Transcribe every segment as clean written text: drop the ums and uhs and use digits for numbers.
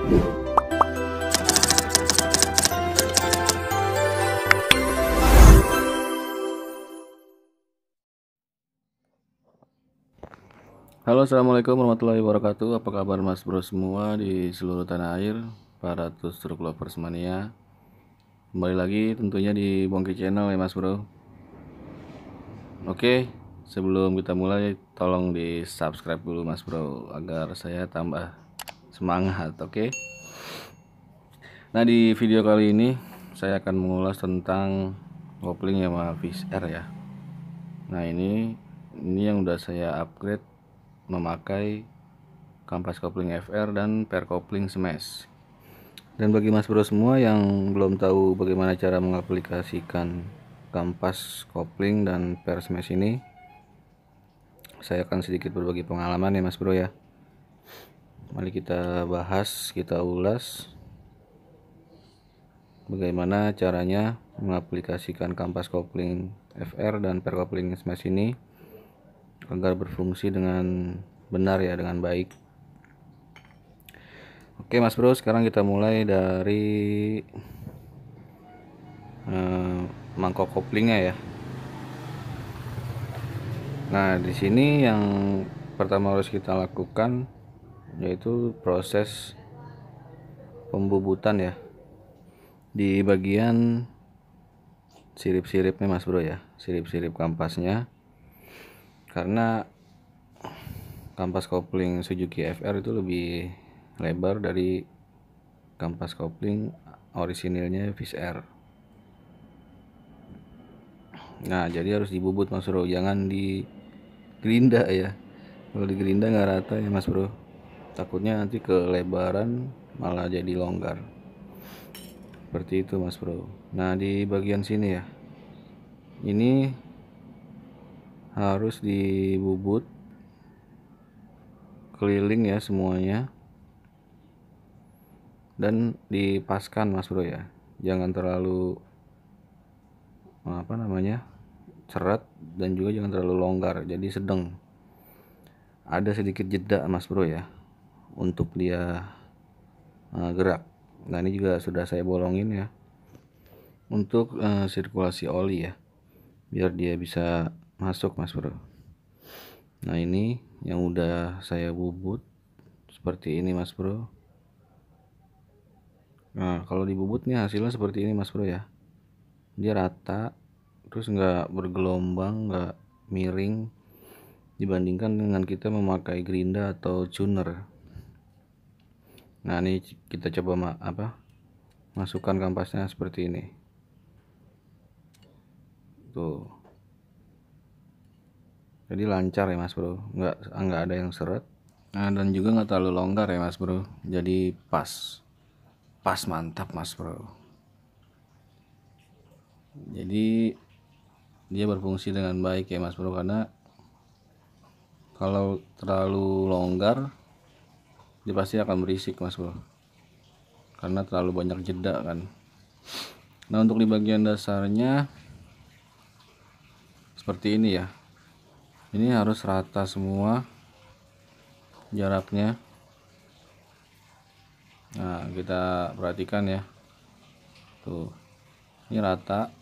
Halo, assalamualaikum warahmatullahi wabarakatuh. Apa kabar mas bro semua di seluruh tanah air, para truk lovers mania. Kembali lagi tentunya di Bongki Channel ya mas bro. Oke, sebelum kita mulai tolong di subscribe dulu mas bro, agar saya tambah semangat. Oke. Nah, di video kali ini saya akan mengulas tentang kopling Yamaha Fish R ya. Nah, ini yang udah saya upgrade memakai kampas kopling FR dan per kopling smash. Dan bagi mas bro semua yang belum tahu bagaimana cara mengaplikasikan kampas kopling dan per smash ini, saya akan sedikit berbagi pengalaman ya mas bro ya. Mari kita bahas, kita ulas bagaimana caranya mengaplikasikan kampas kopling FR dan per kopling smash ini agar berfungsi dengan benar ya, dengan baik. Oke mas bro, sekarang kita mulai dari mangkok koplingnya ya. Nah, di sini yang pertama harus kita lakukan yaitu proses pembubutan ya di bagian sirip-siripnya mas bro ya, sirip-sirip kampasnya, karena kampas kopling Suzuki FR itu lebih lebar dari kampas kopling orisinilnya Fish R. Nah, jadi harus dibubut mas bro, jangan digerinda ya. Kalau digerinda nggak rata ya mas bro, takutnya nanti kelebaran malah jadi longgar, seperti itu mas bro. Nah, di bagian sini ya, ini harus dibubut keliling ya semuanya, dan dipaskan mas bro ya, jangan terlalu seret dan juga jangan terlalu longgar, jadi sedang, ada sedikit jeda mas bro ya untuk dia gerak. Nah, ini juga sudah saya bolongin ya untuk sirkulasi oli ya, biar dia bisa masuk mas bro. Nah, ini yang udah saya bubut seperti ini mas bro. Nah, kalau dibubut nih hasilnya seperti ini mas bro ya, dia rata, terus nggak bergelombang, nggak miring dibandingkan dengan kita memakai gerinda atau tuner. Nah, ini kita coba masukkan kampasnya seperti ini tuh, jadi lancar ya mas bro, nggak ada yang seret. Nah, dan juga nggak terlalu longgar ya mas bro, jadi pas mantap mas bro. Jadi dia berfungsi dengan baik ya mas bro, karena kalau terlalu longgar dia pasti akan berisik mas bro, karena terlalu banyak jeda kan. Nah, untuk di bagian dasarnya seperti ini ya, ini harus rata semua jaraknya. Nah, kita perhatikan ya tuh, ini rata,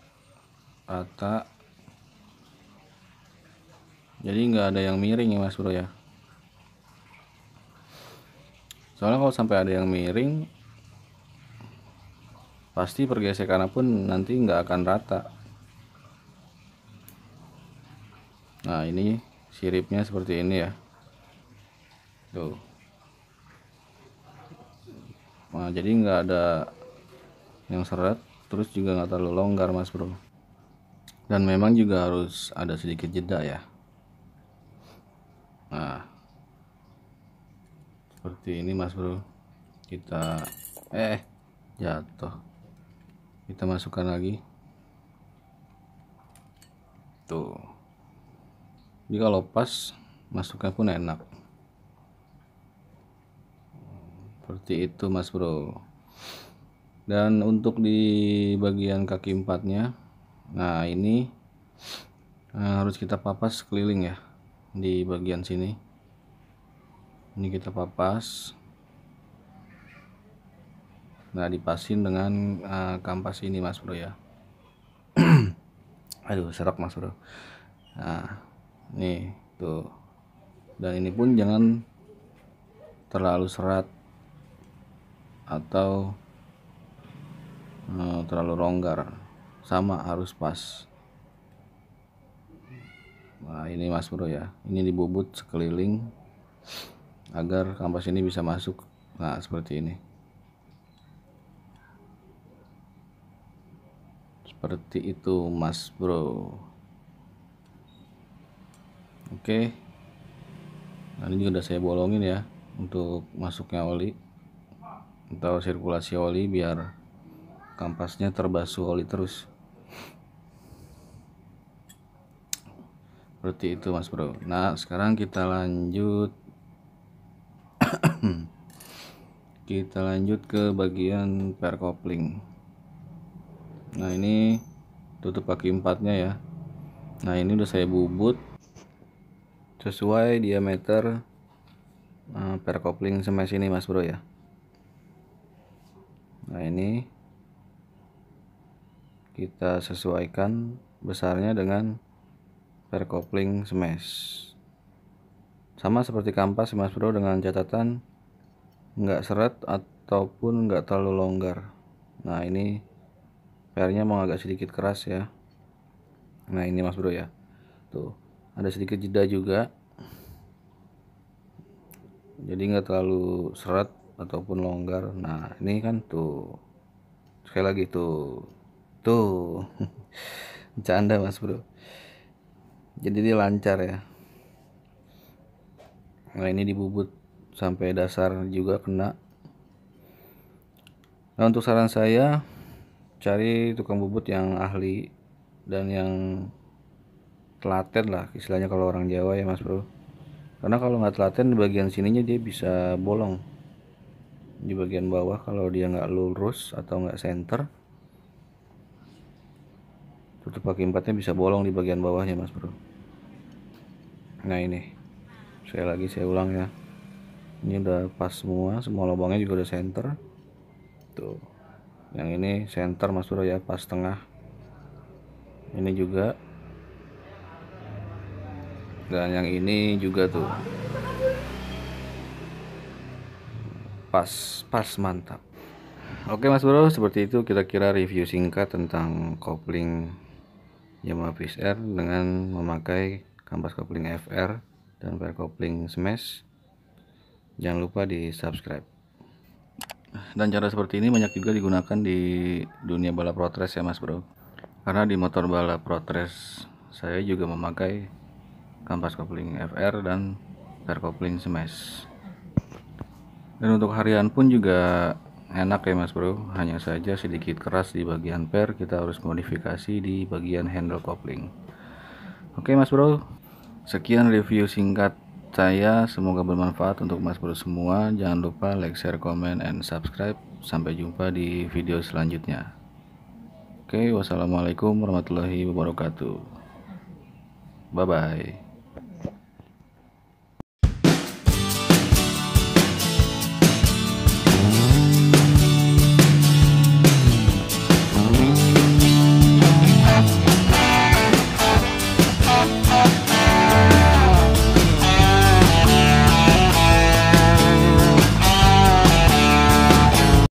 jadi nggak ada yang miring ya mas bro ya. Soalnya kalau sampai ada yang miring, pasti pergesekan pun nanti nggak akan rata. Nah, ini siripnya seperti ini ya tuh. Nah, jadi nggak ada yang seret, terus juga nggak terlalu longgar mas bro, dan memang juga harus ada sedikit jeda ya. Nah, seperti ini mas bro. Kita jatuh, kita masukkan lagi tuh, jadi kalau pas masuknya pun enak, seperti itu mas bro. Dan untuk di bagian kaki empatnya, nah ini harus kita papas keliling ya, di bagian sini ini kita papas Nah, dipasin dengan kampas ini mas bro ya. Aduh, serak mas bro. Nah, nih tuh. Dan ini pun jangan terlalu serat atau terlalu longgar, sama harus pas. Nah ini mas bro ya, ini dibubut sekeliling agar kampas ini bisa masuk. Nah seperti ini, seperti itu mas bro. Oke, nah ini juga udah saya bolongin ya untuk masuknya oli atau sirkulasi oli biar kampasnya terbasuh oli terus. Seperti itu mas bro. Nah sekarang kita lanjut ke bagian per kopling. Nah ini tutup kaki empatnya ya. Nah ini udah saya bubut sesuai diameter per kopling semes ini mas bro ya. Nah ini kita sesuaikan besarnya dengan per kopling semes, sama seperti kampas mas bro, dengan catatan nggak seret ataupun nggak terlalu longgar. Nah ini pernya mau agak sedikit keras ya. Nah ini mas bro ya, tuh ada sedikit jeda juga, jadi nggak terlalu seret ataupun longgar. Nah ini kan tuh, sekali lagi tuh bercanda mas bro, jadi dia lancar ya. Nah ini dibubut sampai dasar juga kena. Nah untuk saran saya, cari tukang bubut yang ahli dan yang telaten lah istilahnya kalau orang Jawa ya mas bro. Karena kalau nggak telaten di bagian sininya dia bisa bolong di bagian bawah kalau dia nggak lurus atau nggak center. Tutup kaki empatnya bisa bolong di bagian bawahnya mas bro. Nah ini saya ulang ya, ini udah pas semua lubangnya juga udah center tuh. Yang ini center mas bro ya, pas tengah. Ini juga, dan yang ini juga tuh pas mantap. Oke mas bro, seperti itu kira-kira review singkat tentang kopling Yamaha Fish Air dengan memakai kampas kopling FR dan per kopling smash. Jangan lupa di subscribe. Dan cara seperti ini banyak juga digunakan di dunia balap road race ya mas bro, karena di motor balap road race saya juga memakai kampas kopling FR dan per kopling smash. Dan untuk harian pun juga enak ya mas bro, hanya saja sedikit keras di bagian per, kita harus modifikasi di bagian handle kopling. Oke mas bro, sekian review singkat saya, semoga bermanfaat untuk mas bro semua. Jangan lupa like, share, comment, and subscribe. Sampai jumpa di video selanjutnya. Oke, wassalamualaikum warahmatullahi wabarakatuh. Bye bye.